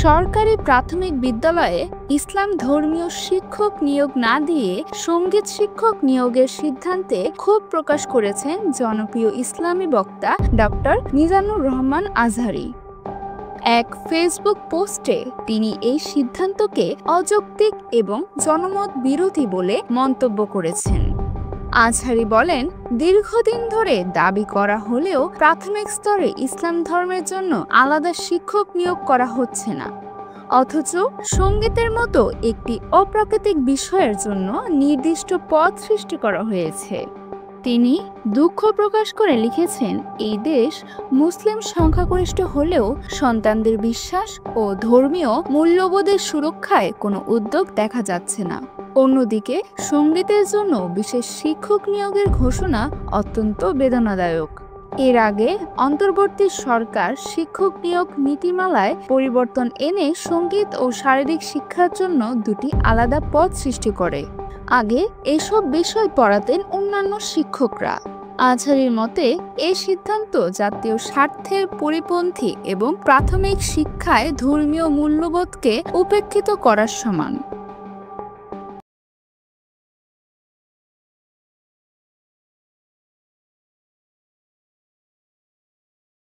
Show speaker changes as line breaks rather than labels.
সরকারি প্রাথমিক বিদ্যালয়ে ইসলাম ধর্মীয় শিক্ষক নিয়োগ না দিয়ে সঙ্গীত শিক্ষক নিয়োগের সিদ্ধান্তে ক্ষোভ প্রকাশ করেছেন জনপ্রিয় ইসলামী বক্তা ডক্টর মিজানুর রহমান আজহারী। এক ফেসবুক পোস্টে তিনি এই সিদ্ধান্তকে অযৌক্তিক এবং জনমত বিরোধী বলে মন্তব্য করেছেন। আজহারী বলেন, দীর্ঘদিন ধরে দাবি করা হলেও প্রাথমিক স্তরে ইসলাম ধর্মের জন্য আলাদা শিক্ষক নিয়োগ করা হচ্ছে না, অথচ সঙ্গীতের মতো একটি অপ্রাকৃতিক বিষয়ের জন্য নির্দিষ্ট পদ সৃষ্টি করা হয়েছে। তিনি দুঃখ প্রকাশ করে লিখেছেন, এই দেশ মুসলিম সংখ্যাগরিষ্ঠ হলেও সন্তানদের বিশ্বাস ও ধর্মীয় মূল্যবোধের সুরক্ষায় কোনো উদ্যোগ দেখা যাচ্ছে না। অন্যদিকে সঙ্গীতের জন্য বিশেষ শিক্ষক নিয়োগের ঘোষণা অত্যন্ত বেদনাদায়ক। এর আগে অন্তর্বর্তী সরকার শিক্ষক নিয়োগ নীতিমালায় পরিবর্তন এনে সঙ্গীত ও শারীরিক শিক্ষার জন্য দুটি আলাদা পদ সৃষ্টি করে। আগে এসব বিষয় পড়াতেন অন্যান্য শিক্ষকরা। আজহারীর মতে এই সিদ্ধান্ত জাতীয় স্বার্থের পরিপন্থী এবং প্রাথমিক শিক্ষায় ধর্মীয় মূল্যবোধকে উপেক্ষিত করার সমান।